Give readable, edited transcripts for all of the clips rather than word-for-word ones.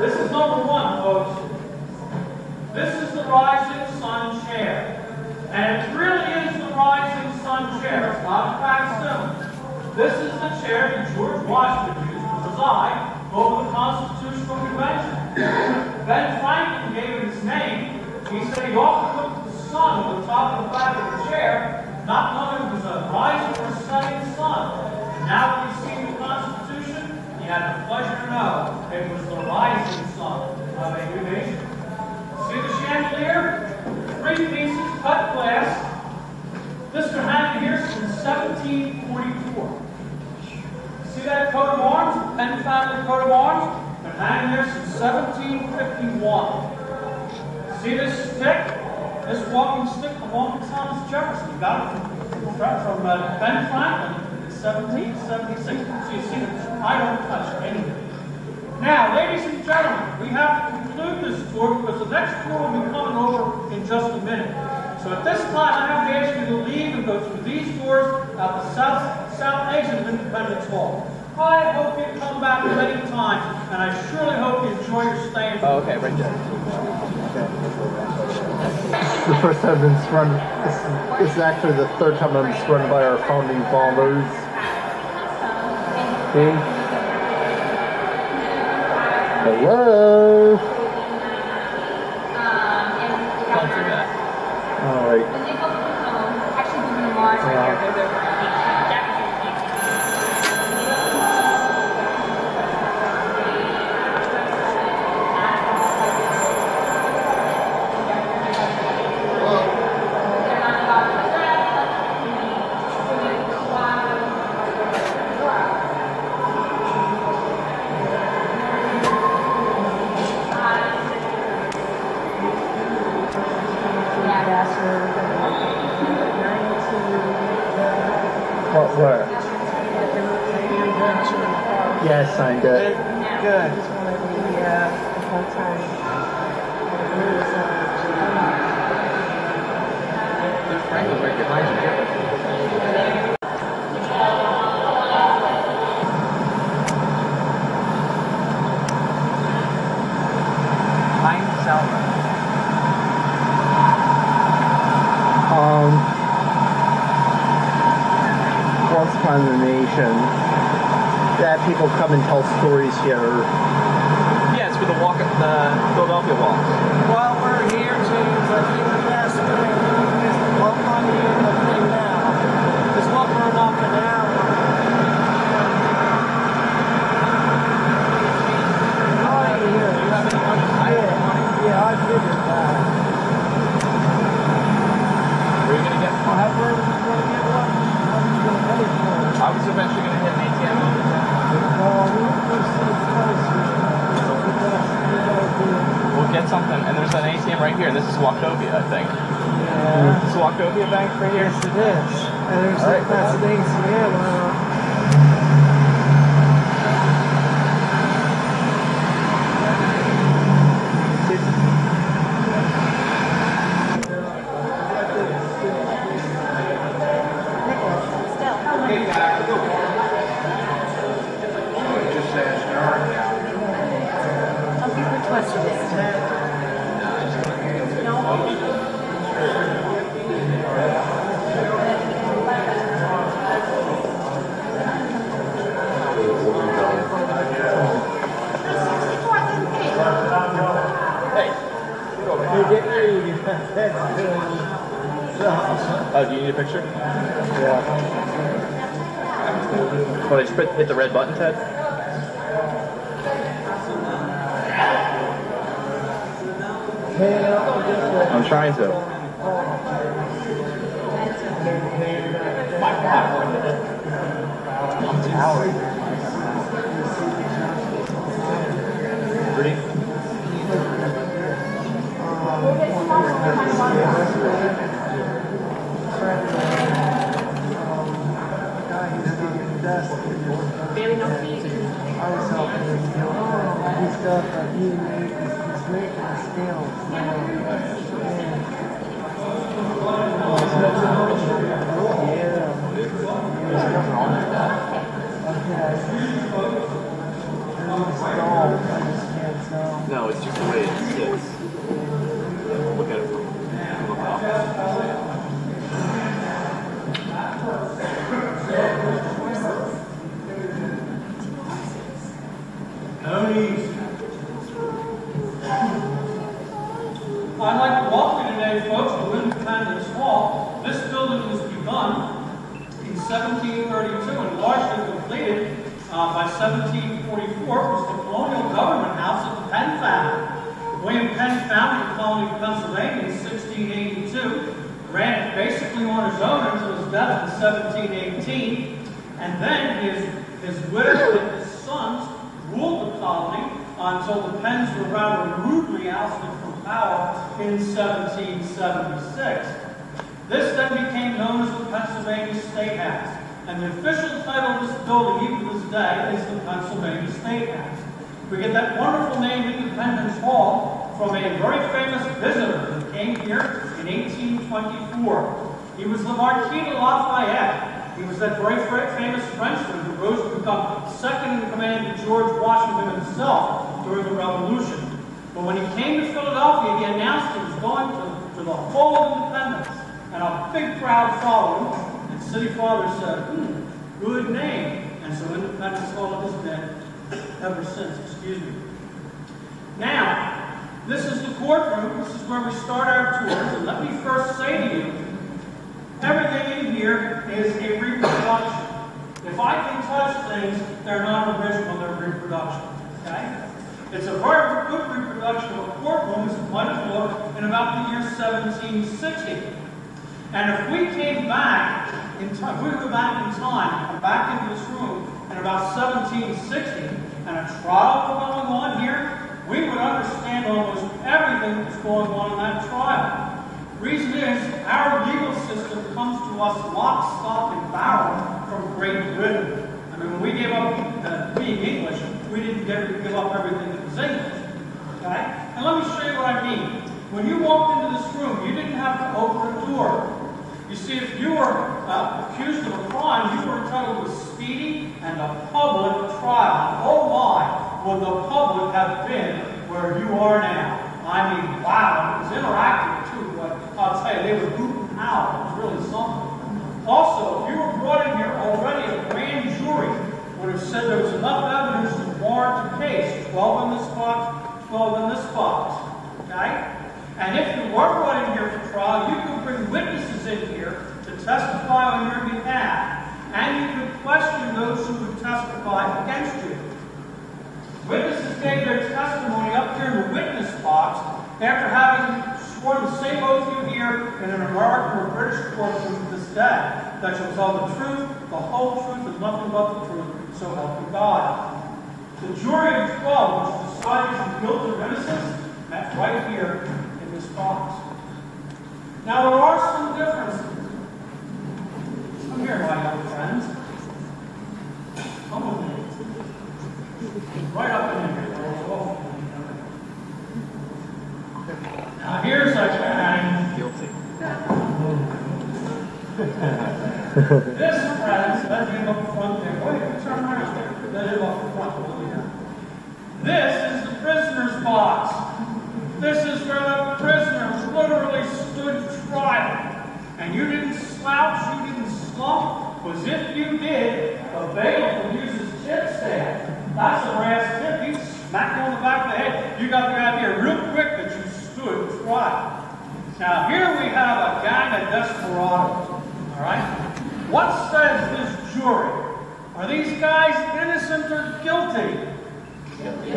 This is number one, folks. This is the Rising Sun chair. And it really is the Rising Sun chair. It's not a facsimile. This is the chair that George Washington used to preside over the Constitutional Convention. Ben Franklin gave it his name. He said he often looked at the sun at the top of the back of the chair, not knowing it was a rising or setting sun. And now that he's seen the Constitution, he had the pleasure to know it was the rising sun of a new nation. See the chandelier? 3 pieces, cut glass. This been hanging here since 1744. See that coat of arms? Penn family coat of arms? Been hanging there since 1751. See this stick? This walking stick belonged to Thomas Jefferson. He got it from Ben Franklin in 1776. So you see that I don't touch anything. Now, ladies and gentlemen, we have to conclude this tour because the next tour will be coming over in just a minute. So at this time, I have to ask you to leave and go through these doors out the south exit of Independence Hall. I hope you come back many times, and I surely hope you enjoy your stay. Oh, okay, right there. Okay. The first time I've been surrounded, this is actually the third time I've been surrounded by our founding fathers. Okay. Hello? Don't do that. Alright. What? Yeah, I signed it. Good. The whole time. Franklin's right behind you. Pine Salva. Once upon a nation, that people come and tell stories here. Yeah, it's for the walk, the Philadelphia walk. Well, we're here to keep the best what money in the thing now. Because what we're knocking out. Oh, yeah. Do you have any money? I have money. Yeah, I figured that. Where are you going to get one? Where are we going to get one? I was eventually going to hit an ATM. We'll get something, and there's an ATM right here. This is Wachovia, I think. Yeah. Is Wachovia Bank right here? Yes, it is. And there's All right, that's an ATM. Oh, do you need a picture? Yeah. Oh, they just hit the red button, Ted? I'm trying to. Ready? Barely no feet. I was helping him do his stuff that he made. He's making the scales. Yeah. Okay. I just can't tell. it's just the way it sits. Look at it from above. I'd like to welcome you today, folks, to Independence Hall. This building was begun in 1732 and largely completed by 1744. It was the colonial government house of the Penn family. William Penn founded the colony of Pennsylvania in 1682, ran it basically on his own until his death in 1718, and then his widow and his sons ruled the colony until the Penns were rather rudely ousted from power in 1776. This then became known as the Pennsylvania State House, and the official title of this building, even to this day, is the Pennsylvania State House. We get that wonderful name, Independence Hall, from a very famous visitor who came here in 1824. He was the Marquis de Lafayette. He was that very famous Frenchman who rose to become second in command to George Washington himself during the Revolution. But when he came to Philadelphia, he announced he was going to the Hall of Independence, and a big crowd followed him, and City Father said, good name. And so Independence Hall has been ever since, excuse me. Now, this is the courtroom. This is where we start our tours, and let me first say to you, everything in here is a reproduction. If I can touch things, they're not original, they're reproduction. Okay? It's a very good reproduction of a courtroom as it might have looked in about the year 1760. And if we came back in time, if we would go back in time and come back into this room in about 1760, and a trial was going on here, we would understand almost everything that's going on in that trial. Reason is, our legal system comes to us lock, stock, and barrel from Great Britain. I mean, when we gave up being English, we didn't give up everything that was English. Okay? And let me show you what I mean. When you walked into this room, you didn't have to open a door. You see, if you were accused of a crime, you were entitled to a speedy and a public trial. Oh my, would the public have been where you are now? I mean, wow, it was interactive too, but I'll tell you, they were hooting out. It was really something. Also, if you were brought in here already, a grand jury would have said there was enough evidence to warrant a case. 12 in this box, 12 in this box. Okay? And if you were brought in here for trial, you could bring witnesses in here to testify on your behalf. And you could question those who would testify against you. Witnesses gave their testimony up here in the witness box after having sworn the same oath you hear in an American or British courtroom to this day, that you'll tell the truth, the whole truth, and nothing but the truth, so help you God. The jury of 12, which decided on guilt or innocence, met right here in this box. Now, there are some differences. Come here, my young friends. Come with me. Right up in here. Now here's a guy. Guilty. This, friends, let him up front there. Wait, turn around there. Let him up front. This is the prisoner's box. This is where the prisoner literally stood trial. And you didn't slouch, you didn't slump, because if you did, the bailiff would use his chip stand. That's a brass tip. He smacked you on the back of the head. You got the idea real quick that you stood trial. Now here we have a gang of desperados. All right? What says this jury? Are these guys innocent or guilty? Guilty.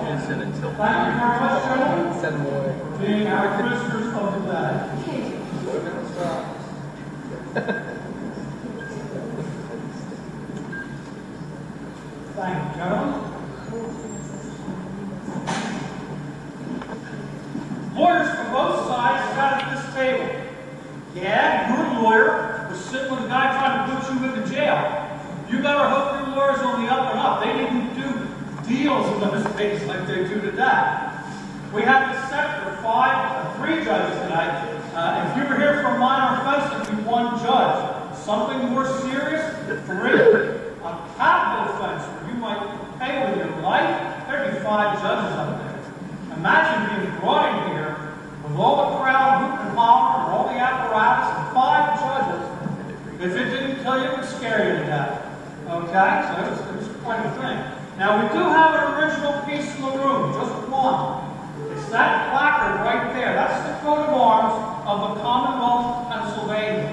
Innocent until Thank you very much, gentlemen. send them away. Being our prisoners of the day. Thank you, gentlemen. Lawyers from both sides sat at this table. Yeah, your lawyer was sitting with a guy trying to put you into jail. You better hope your lawyer's on the up and up. They didn't do deals in those days like they do today. We have this set for 3 judges tonight. If you were here for a minor offense, it'd be 1 judge. Something more serious, 3. A capital offense where you might pay with your life 35 judges up there. Imagine being brought in here with all the crowd hooping and hollering and all the apparatus and 5 judges. If it didn't kill you, it would scare you to death. Okay? So it was quite a thing. Now, we do have an original piece in the room, just one. It's that placard right there. That's the coat of arms of the Commonwealth of Pennsylvania.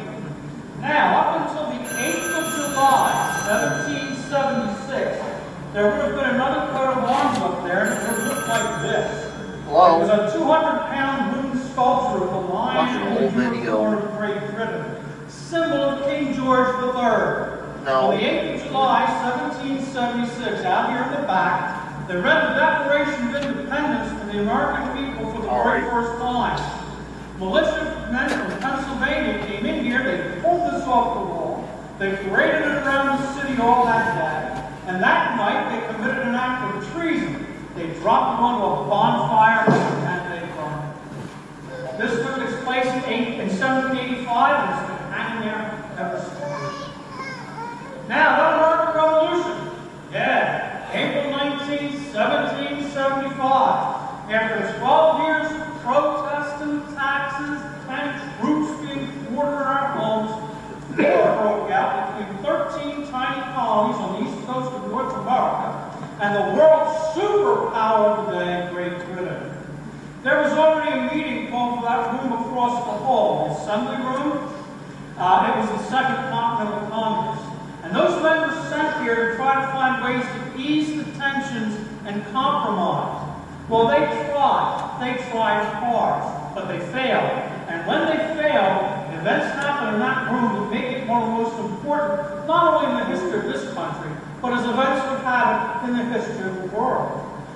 Now, up until the 8th of July, 1776, there would have been another coat of arms up there, and it would have looked like this. Hello? It was a 200-pound wooden sculpture of the lion in the unicorn of Great Britain, symbol of King George III. No. On the 8th of July, 1776, out here in the back, they read the Declaration of Independence to the American people for the very first time. Militia men from Pennsylvania came in here, they pulled this off the wall, they paraded it around the city all that day, and that night they committed an act of treason. They dropped it onto a bonfire and they burned it. This took its place in 1785 and it's been hanging there ever since. Now, the American Revolution. Yeah, April 19th, 1775. After 12 years of protesting, taxes, and troops being quartered in our homes, war broke out between 13 tiny colonies on the east coast of North America and the world's superpower of the day, Great Britain. There was already a meeting called for that room across the hall, the Assembly Room. It was the Second Continental Congress. And those men were sent here to try to find ways to ease the tensions and compromise. Well, they tried hard, but they failed. And when they failed, events happened in that room that make it one of the most important, not only in the history of this country, but as events would have it in the history of the world.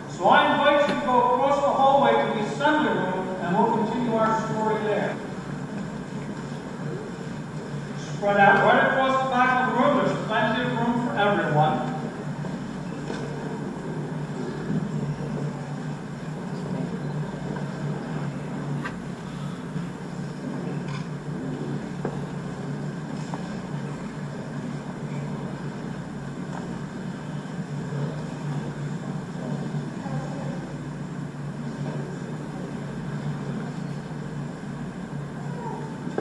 So I invite you to go across the hallway to the Assembly Room, and we'll continue our story there. Spread out right across the back of the room. There's plenty of room for everyone.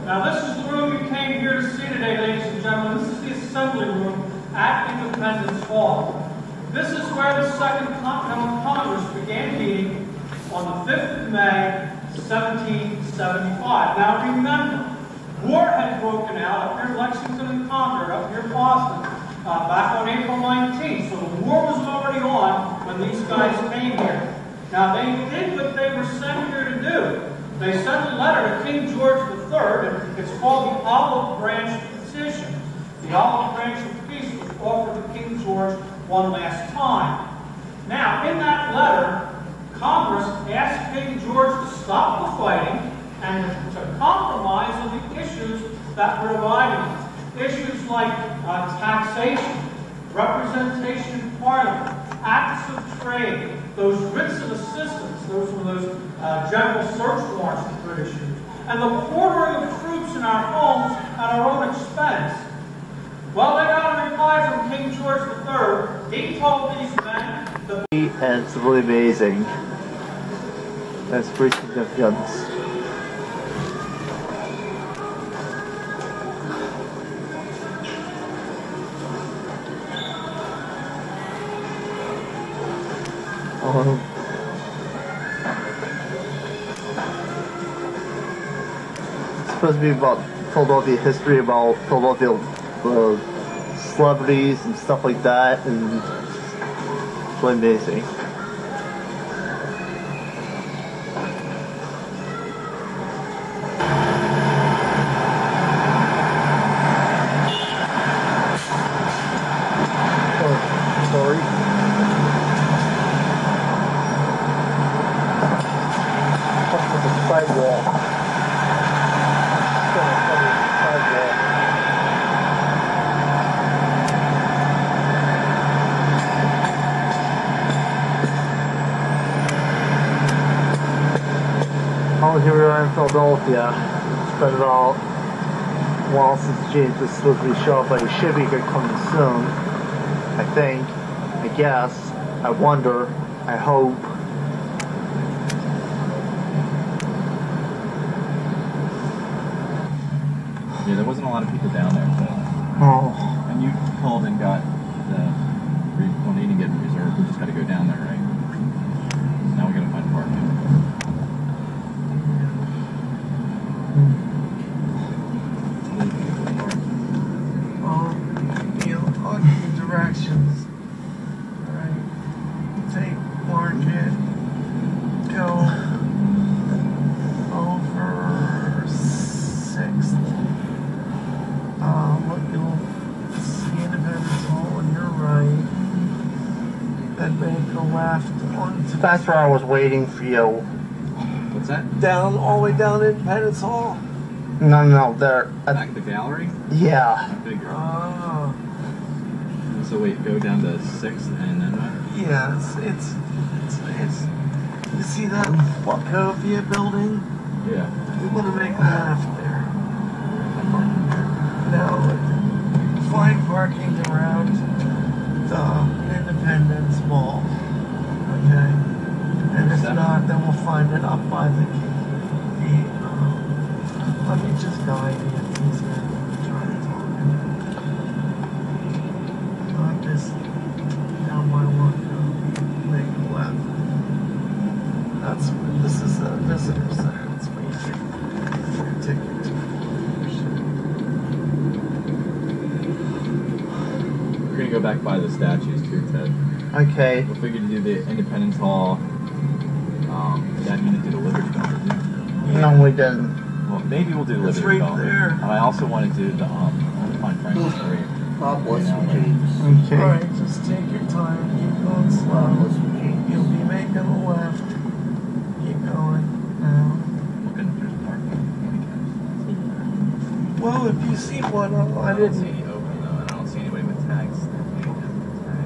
Now this is the room you came here to see today, ladies and gentlemen. This is the Assembly Room at Independence Hall. This is where the Second Continental Congress began meeting on the 5th of May, 1775. Now remember, war had broken out up here in Lexington and Concord, up here in Boston, back on April 19th. So the war was already on when these guys came here. Now they did what they were sent here to do. They sent a letter to King George III, and it's called the Olive Branch Petition. The Olive Branch of Peace was offered to King George one last time. Now, in that letter, Congress asked King George to stop the fighting and to compromise on the issues that were dividing us. Issues like taxation, representation in Parliament, acts of trade, those writs of assistance, those were those general search warrants that were issued, and the quartering of troops in our homes at our own expense. Well, they got a reply from King George III. He told these men that... And it's really amazing. That's pretty significant. It's supposed to be about Philadelphia history, about Philadelphia celebrities and stuff like that, and it's really amazing. Oh, sorry. Sidewalk. Oh, here we are in Philadelphia. It's been about a while since James was supposed to be showing up, but he should be here coming soon. I think. I guess. I wonder. I hope. Yeah, there wasn't a lot of people down there. So. Oh. And you called and got the. Well, they didn't get reserved. We just got to go down there, right? So now we got to find parking. On the directions. Alright. Take Market. Go over 6th. Look, you'll see Independence Hall on your right. Then make a left onto That's where I was waiting for you. What's that? down all the way down Independence Hall. No, there. Back at the gallery? Yeah. I figured. Oh. So wait, go down to 6th and then what? Yeah, it's you see that Wachovia building? Yeah. We want to make a left there. Now, find parking around the Independence Mall. Okay? And if not, then we'll find it up by the let me just guide you. He's gonna try to talk. Not this down by one. Make a left. This is a visitor center. That's where you take your ticket. We're gonna go back by the statues too, Ted. Okay. We figured to do the Independence Hall. That needed to do the Liberty Bell. No, we didn't. Well, maybe we'll do the It's Liberty right Bell. there. And I also want to do the find Franklin's grave. God bless you, Yeah. Jesus. Okay. Alright, just take your time. Keep going God slow. bless you, Jesus. You'll be making a left. Keep going now. Looking if there's parking. Well, if you see one, I I don't see didn't. any open though, and I don't see anybody with tags.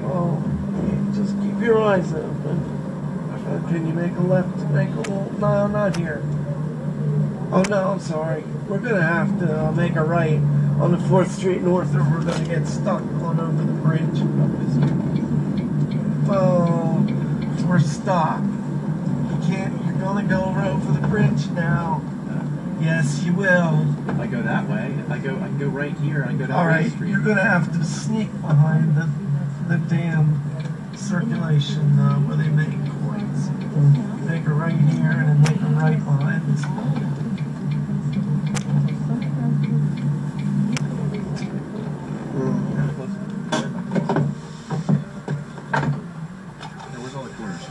Oh, just keep your eyes open. Can you make a left to make a little? No, not here. Oh no, I'm sorry. We're gonna have to make a right on the 4th Street North, or we're gonna get stuck on over the bridge. Oh, we're stuck. You can't. You're gonna go over the bridge now. Yes, you will. If I go that way, I can go right here and I go down All the right, street. you're gonna have to sneak behind the damn circulation where they make coins. Make a right here and then make a right behind this. Where's all the corners?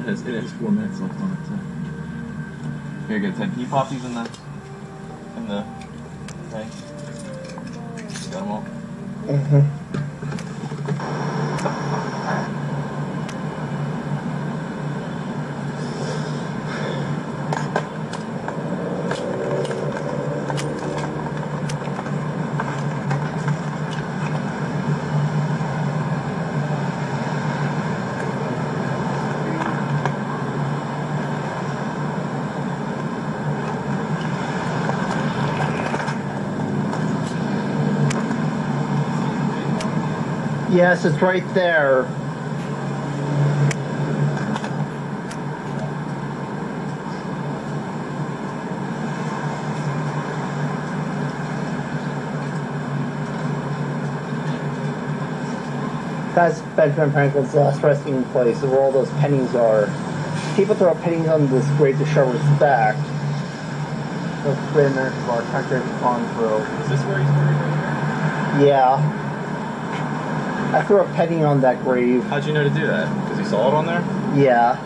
It has 4 minutes left on it. So. Here you go, Ted. Can you pop these in the thing? Got them all? Mm-hmm. Yes, it's right there. That's Benjamin Franklin's last resting place, where all those pennies are. People throw pennies on this grave to show respect. That's been there for our country has gone through. Is this where he's buried right here? Yeah. I threw a penny on that grave. How'd you know to do that? Because he saw it on there? Yeah.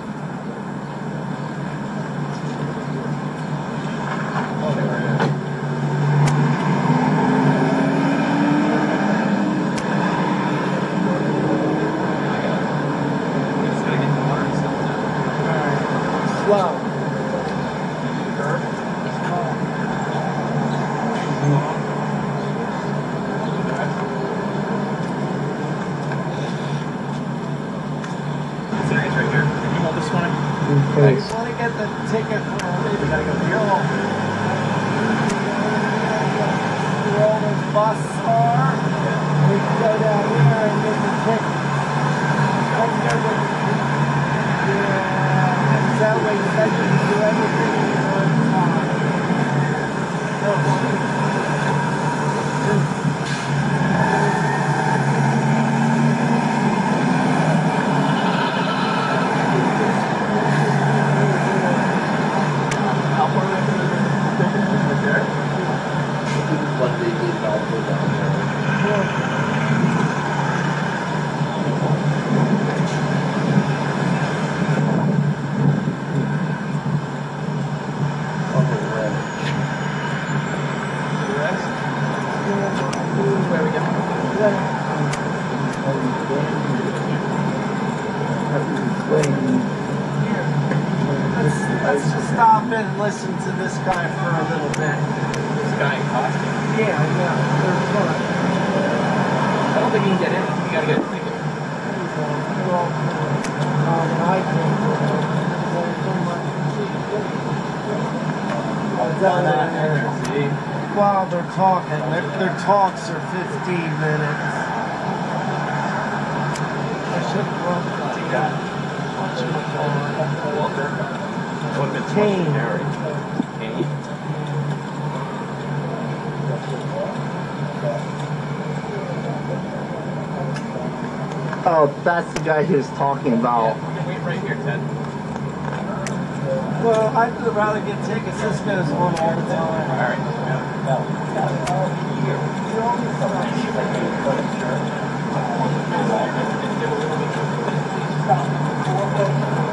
Oh, there it is. We just gotta get the water and stuff now. Slow. It's right here. Can you hold this I've been listening to this guy for a little bit. This guy in costume. Yeah, I know. They're fun. I don't think he can get in. You gotta get a ticket. See? While they're talking, their talks are 15 minutes. I should have brought Walker. That would have been Kane. Kane. Oh, that's the guy he was talking about. Yeah, wait right here, Ted. Well, I'd rather get tickets. This goes on all the time. All right. Yeah.